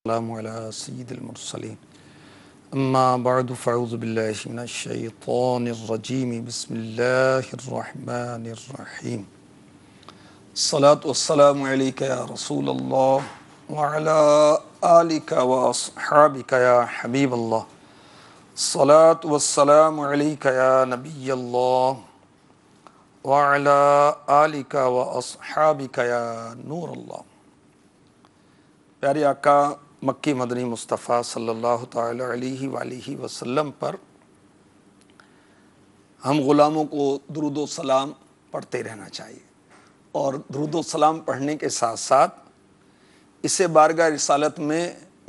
السلام على سيد المرسلين أما بعد فأعوذ بالله من الشيطان الرجيم بسم الله الرحمن الرحيم الصلاة والسلام عليك يا رسول الله وعلى آلك وأصحابك يا حبيب الله الصلاة والسلام عليك يا نبي الله وعلى آلك وأصحابك يا نور الله. پیارے آقا مکی مدنی مصطفیٰ صلی اللہ تعالی علیہ وآلہ وسلم پر ہم غلاموں کو درود و سلام پڑھتے رہنا چاہیے، اور درود و سلام پڑھنے کے ساتھ ساتھ اسے بارگاہ رسالت میں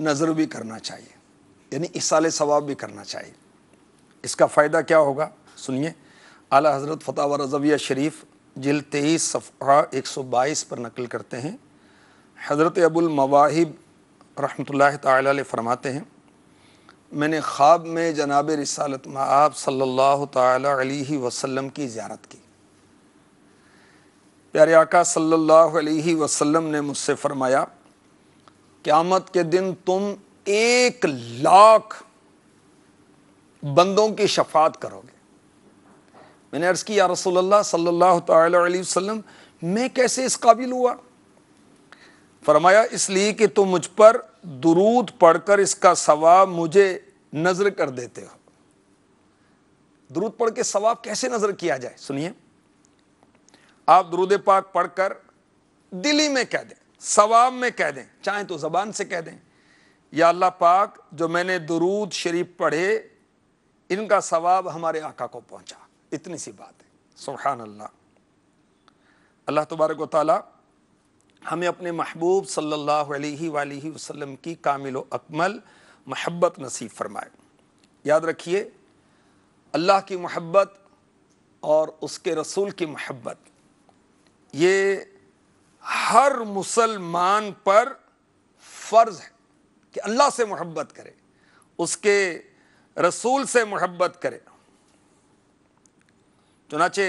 نظر بھی کرنا چاہیے، یعنی اِصال ثواب بھی کرنا چاہیے. اس کا فائدہ کیا ہوگا سنیے. اعلیٰ حضرت فتاوی رضویہ شریف جلد 23 صفحہ 122 پر نقل کرتے ہیں. حضرت ابو المواہب رحمۃ اللہ تعالی علیہ فرماتے ہیں، میں نے خواب میں جناب رسالت مآب صلی اللہ تعالی علیہ وسلم کی زیارت کی. پیارے آقا صلی اللہ علیہ وسلم نے مجھ سے فرمایا، قیامت کے دن تم 1,00,000 بندوں کی شفاعت کرو گے. میں نے عرض کی یا رسول اللہ صلی اللہ تعالی علیہ وسلم، میں کیسے اس قابل ہوا؟ فرمایا اس لیے کہ تم مجھ پر درود پڑھ کر اس کا ثواب مجھے نظر کر دیتے ہو. درود پڑھ کے ثواب کیسے نظر کیا جائے سنیے. آپ درود پاک پڑھ کر دلی میں کہہ دیں، ثواب میں کہہ دیں، چاہیں تو زبان سے کہہ دیں، یا اللہ پاک جو میں نے درود شریف پڑھے ان کا ثواب ہمارے آقا کو پہنچا. اتنی سی بات ہے. سبحان اللہ. اللہ تبارک و تعالی ہمیں اپنے محبوب صلی اللہ علیہ وآلہ وسلم کی کامل و اکمل محبت نصیب فرمائے. یاد رکھیے، اللہ کی محبت اور اس کے رسول کی محبت یہ ہر مسلمان پر فرض ہے کہ اللہ سے محبت کرے، اس کے رسول سے محبت کرے. چنانچہ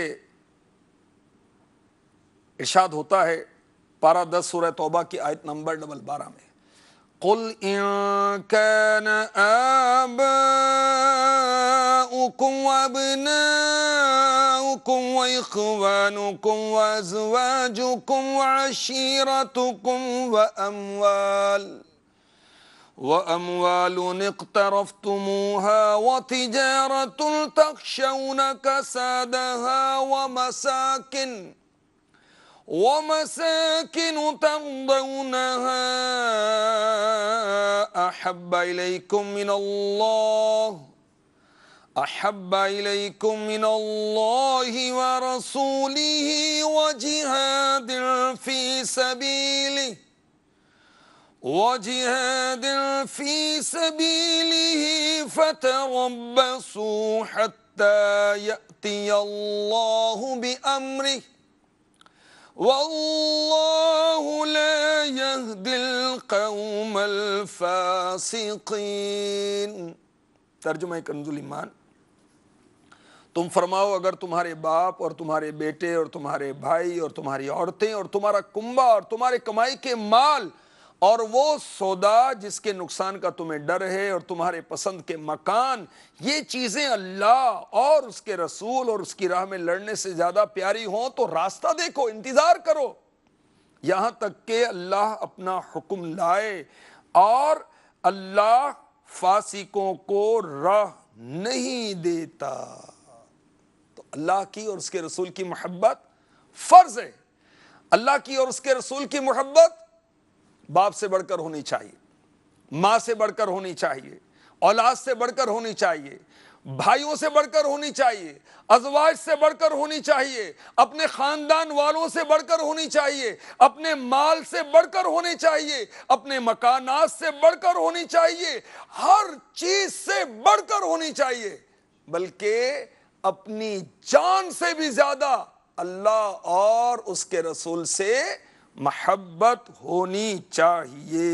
ارشاد ہوتا ہے پارہ 10 سورہ توبہ کی آیت نمبر 12 میں، قُلْ إِن كَانَ آبَاؤُكُمْ وَأَبْنَاؤُكُمْ وَإِخْوَانُكُمْ وَأَزْوَاجُكُمْ وَعَشِيرَتُكُمْ وَأَمْوَالٌ اقْتَرَفْتُمُوهَا وَتِجَارَةٌ تَخْشَوْنَ كَسَادَهَا ومساكن ترضونها أحب إليكم من الله ورسوله وجهاد في سبيله فتربصوا حتى يأتي الله بأمره واللہ لا یہدی القوم الفاسقین. ترجمہ کنز الایمان. تم فرماؤ اگر تمہارے باپ اور تمہارے بیٹے اور تمہارے بھائی اور تمہاری عورتیں اور تمہارا کنبہ اور تمہارے کمائی کے مال اور وہ سودا جس کے نقصان کا تمہیں ڈر ہے اور تمہارے پسند کے مکان، یہ چیزیں اللہ اور اس کے رسول اور اس کی راہ میں لڑنے سے زیادہ پیاری ہوں تو راستہ دیکھو، انتظار کرو یہاں تک کہ اللہ اپنا حکم لائے. اور اللہ فاسقوں کو راہ نہیں دیتا. تو اللہ کی اور اس کے رسول کی محبت فرض ہے. اللہ کی اور اس کے رسول کی محبت باپ سے بڑھ کر ہونی چاہیے، ماں سے بڑھ کر ہونی چاہیے، اولاد سے بڑھ کر ہونی چاہیے، بھائیوں سے بڑھ کر ہونی چاہیے، ازواج سے بڑھ کر ہونی چاہیے، اپنے خاندان والوں سے بڑھ کر ہونی چاہیے، اپنے مال سے بڑھ کر ہونی چاہیے، اپنے مکانات سے بڑھ کر ہونی چاہیے، ہر چیز سے بڑھ کر ہونی چاہیے، بلکہ اپنی جان سے بھی زیادہ اللہ اور اس کے رسول سے محبت ہونی چاہیے.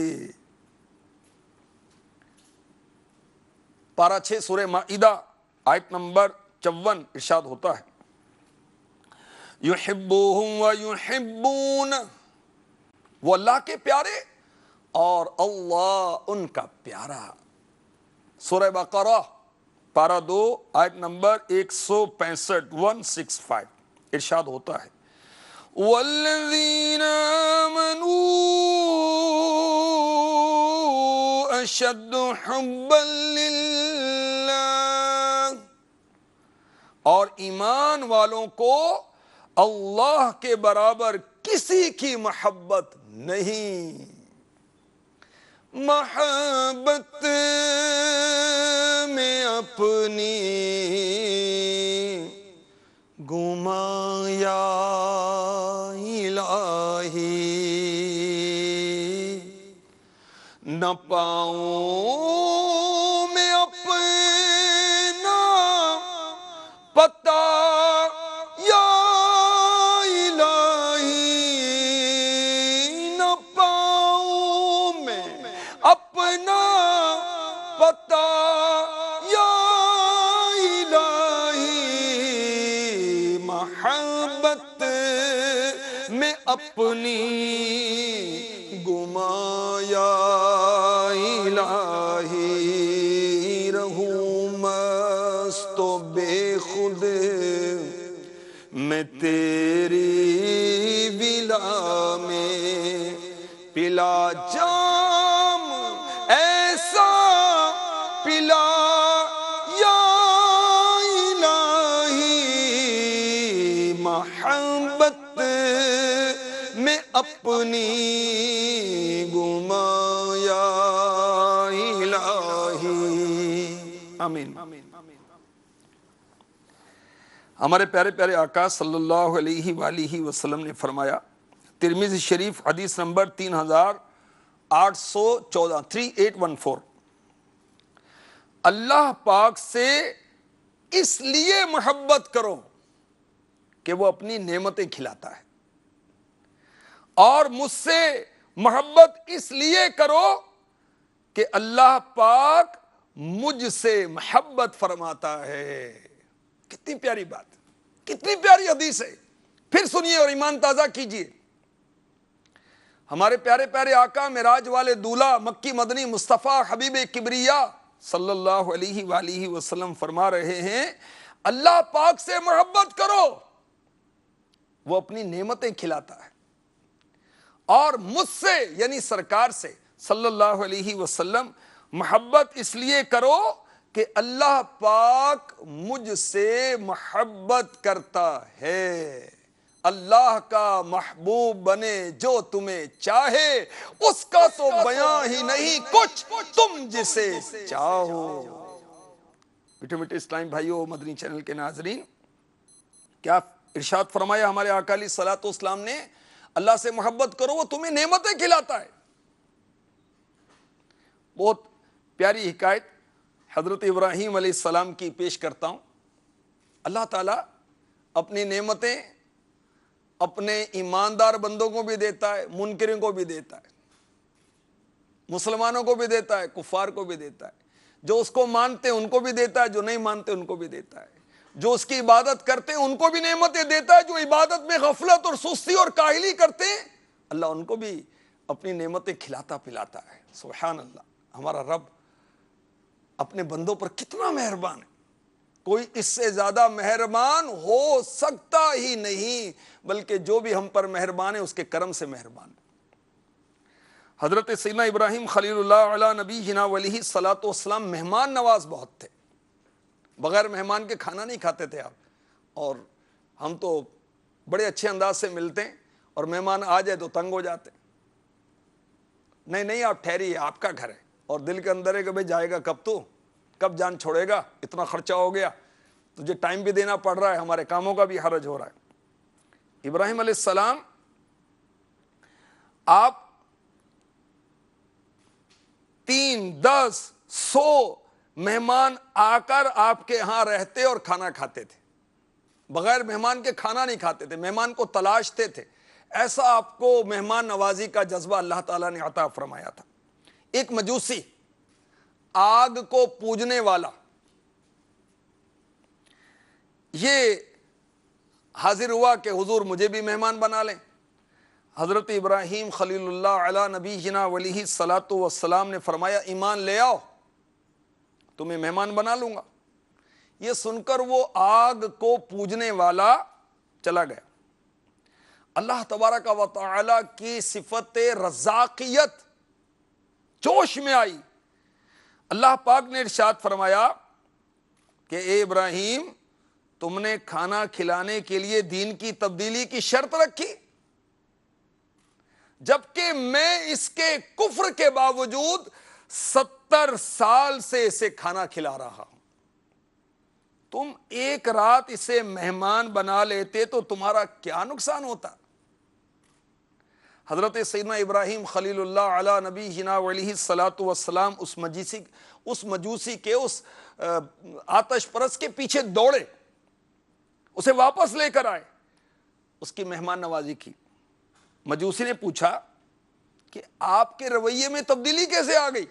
پارہ 6 سورہ مائدہ آیت نمبر 54 ارشاد ہوتا ہے، یحبوہم ویحبون، وہ اللہ کے پیارے اور اللہ ان کا پیارا. سورہ بقرہ پارہ 2 آیت نمبر 165 165 ارشاد ہوتا ہے والذین آمنوا اشد حبا للہ، اور ایمان والوں کو اللہ کے برابر کسی کی محبت نہیں. محبت میں اپنی گمایا الہی، نہ پاؤں میں اپنا پتا یا الہی، نہ پاؤں میں اپنا پتا یا الہی، محبت میں اپنی گمایا الہی، رہوں مست و بے خود میں تیری ولا میں، پلا جام ایسا پلا یا الہی، محبت میں اپنی گمایا الہی. آمین. ہمارے پیارے پیارے آقا صلی اللہ علیہ وآلہ وسلم نے فرمایا، ترمذی شریف حدیث نمبر 3814 3814، اللہ پاک سے اس لیے محبت کرو کہ وہ اپنی نعمتیں کھلاتا ہے، اور مجھ سے محبت اس لیے کرو کہ اللہ پاک مجھ سے محبت فرماتا ہے. کتنی پیاری بات، کتنی پیاری حدیث ہے. پھر سنیے اور ایمان تازہ کیجئے. ہمارے پیارے پیارے آقا معراج والے دولہ مکی مدنی مصطفیٰ حبیب کبریا صلی اللہ علیہ وآلہ وسلم فرما رہے ہیں اللہ پاک سے محبت کرو، وہ اپنی نعمتیں کھلاتا ہے، اور مجھ سے یعنی سرکار سے صلی اللہ علیہ وسلم محبت اس لیے کرو کہ اللہ پاک مجھ سے محبت کرتا ہے. اللہ کا محبوب بنے جو تمہیں چاہے، اس کا تو بیاں ہی نہیں کچھ تم جسے چاہو. میٹھے میٹھے اسلام بھائیو، مدنی چینل کے ناظرین، کیا ارشاد فرمایا ہمارے آقا علیہ الصلوۃ والسلام نے، اللہ سے محبت کرو وہ تمہیں نعمتیں کھلاتا ہے. بہت پیاری حکایت حضرت ابراہیم علیہ السلام کی پیش کرتا ہوں. اللہ تعالیٰ اپنی نعمتیں اپنے ایماندار بندوں کو بھی دیتا ہے، منکرین کو بھی دیتا ہے، مسلمانوں کو بھی دیتا ہے، کفار کو بھی دیتا ہے. جو اس کو مانتے ہیں ان کو بھی دیتا ہے، جو نہیں مانتے ان کو بھی دیتا ہے. جو اس کی عبادت کرتے ہیں ان کو بھی نعمتیں دیتا ہے، جو عبادت میں غفلت اور سستی اور کاہلی کرتے ہیں اللہ ان کو بھی اپنی نعمتیں کھلاتا پلاتا ہے. سبحان اللہ. ہمارا رب اپنے بندوں پر کتنا مہربان ہے، کوئی اس سے زیادہ مہربان ہو سکتا ہی نہیں، بلکہ جو بھی ہم پر مہربان ہے اس کے کرم سے مہربان ہے. حضرت سیدنا ابراہیم خلیل اللہ علیہ نبی جنا علیہ الصلوۃ والسلام مہمان نواز بہت تھے، بغیر مہمان کے کھانا نہیں کھاتے تھے آپ. اور ہم تو بڑے اچھے انداز سے ملتے ہیں اور مہمان آ جائے تو تنگ ہو جاتے. نہیں آپ ٹھہریے، آپ کا گھر ہے، اور دل کے اندر ہے کہ بھئی جائے گا کب تو، کب جان چھوڑے گا، اتنا خرچہ ہو گیا، تجھے ٹائم بھی دینا پڑ رہا ہے، ہمارے کاموں کا بھی حرج ہو رہا ہے. ابراہیم علیہ السلام آپ 3 10 100 مہمان آ کر آپ کے ہاں رہتے اور کھانا کھاتے تھے. بغیر مہمان کے کھانا نہیں کھاتے تھے، مہمان کو تلاشتے تھے. ایسا آپ کو مہمان نوازی کا جذبہ اللہ تعالیٰ نے عطا فرمایا تھا. ایک مجوسی، آگ کو پوجنے والا، یہ حاضر ہوا کہ حضور مجھے بھی مہمان بنا لیں. حضرت ابراہیم خلیل اللہ علی نبی جنا علیہ الصلاۃ والسلام نے فرمایا ایمان لے آؤ تمہیں مہمان بنا لوں گا۔ یہ سن کر وہ آگ کو پوجنے والا چلا گیا۔ اللہ تبارک و تعالی کی صفت رزاقیت جوش میں آئی۔ اللہ پاک نے ارشاد فرمایا کہ اے ابراہیم تم نے کھانا کھلانے کے لیے دین کی تبدیلی کی شرط رکھی، جبکہ میں اس کے کفر کے باوجود 70 سال سے اسے کھانا کھلا رہا ہوں۔ تم ایک رات اسے مہمان بنا لیتے تو تمہارا کیا نقصان ہوتا؟ حضرت سیدنا ابراہیم خلیل اللہ علی نبی جنا علیہ الصلاۃ والسلام اس مجوسی کے اس آتش پرست کے پیچھے دوڑے، اسے واپس لے کر آئے، اس کی مہمان نوازی کی۔ مجوسی نے پوچھا کہ آپ کے رویے میں تبدیلی کیسے آ گئی؟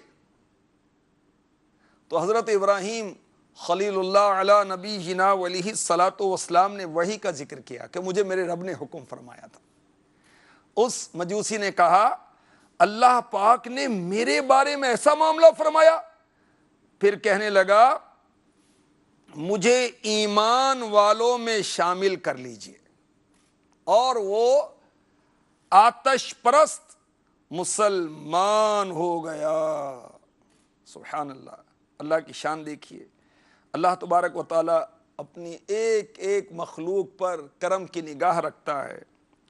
تو حضرت ابراہیم خلیل اللہ علی نبی جنا علیہ الصلاۃ والسلام نے وحی کا ذکر کیا کہ مجھے میرے رب نے حکم فرمایا تھا۔ اس مجوسی نے کہا اللہ پاک نے میرے بارے میں ایسا معاملہ فرمایا؟ پھر کہنے لگا مجھے ایمان والوں میں شامل کر لیجئے، اور وہ آتش پرست مسلمان ہو گیا۔ سبحان اللہ، اللہ کی شان دیکھیے۔ اللہ تبارک و تعالی اپنی ایک ایک مخلوق پر کرم کی نگاہ رکھتا ہے،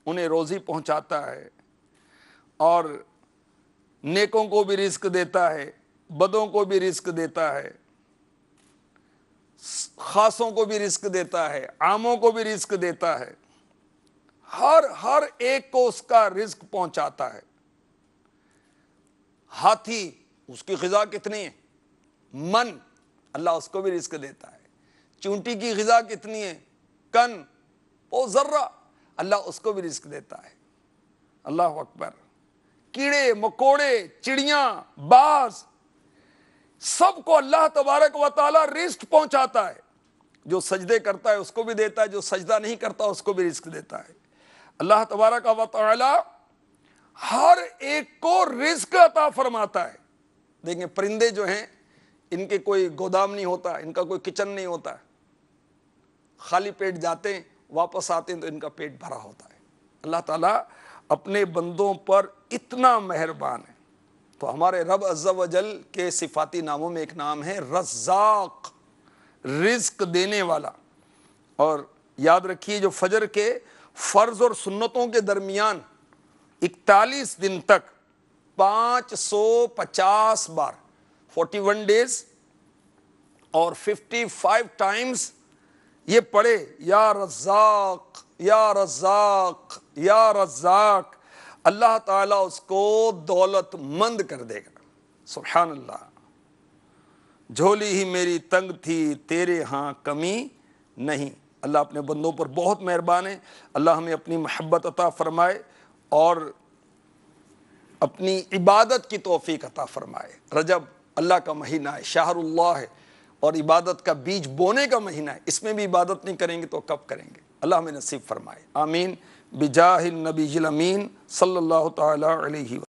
انہیں روزی پہنچاتا ہے، اور نیکوں کو بھی رزق دیتا ہے، بدوں کو بھی رزق دیتا ہے، خاصوں کو بھی رزق دیتا ہے، عاموں کو بھی رزق دیتا ہے، ہر ایک کو اس کا رزق پہنچاتا ہے۔ ہاتھی، اس کی غذا کتنی ہے؟ من، اللہ اس کو بھی رزق دیتا ہے۔ چونٹی کی غذا کتنی ہے؟ کن، وہ ذرہ، اللہ اس کو بھی رزق دیتا ہے۔ اللہ اکبر۔ کیڑے مکوڑے، چڑیاں، باز، سب کو اللہ تبارک و تعالی رزق پہنچاتا ہے۔ جو سجدے کرتا ہے اس کو بھی دیتا ہے، جو سجدہ نہیں کرتا اس کو بھی رزق دیتا ہے۔ اللہ تبارک و تعالی ہر ایک کو رزق عطا فرماتا ہے۔ دیکھیں پرندے جو ہیں ان کے کوئی گودام نہیں ہوتا، ان کا کوئی کچن نہیں ہوتا، خالی پیٹ جاتے ہیں واپس آتے ہیں تو ان کا پیٹ بھرا ہوتا ہے۔ اللہ تعالیٰ اپنے بندوں پر اتنا مہربان ہے۔ تو ہمارے رب عز و جل کے صفاتی ناموں میں ایک نام ہے رزاق، رزق دینے والا۔ اور یاد رکھیے جو فجر کے فرض اور سنتوں کے درمیان 41 دن تک 550 بار 41 ڈیز اور 55 ٹائمز یہ پڑھے یا رزاق یا رزاق یا رزاق، اللہ تعالیٰ اس کو دولت مند کر دے گا۔ سبحان اللہ۔ جھولی ہی میری تنگ تھی تیرے ہاں کمی نہیں۔ اللہ اپنے بندوں پر بہت مہربان ہے۔ اللہ ہمیں اپنی محبت عطا فرمائے اور اپنی عبادت کی توفیق عطا فرمائے۔ رجب اللہ کا مہینہ ہے، شہر اللہ ہے، اور عبادت کا بیج بونے کا مہینہ ہے۔ اس میں بھی عبادت نہیں کریں گے تو کب کریں گے؟ اللہ ہمیں نصیب فرمائے، آمین، بجاہ النبی الامین صلی اللہ تعالی علیہ وسلم۔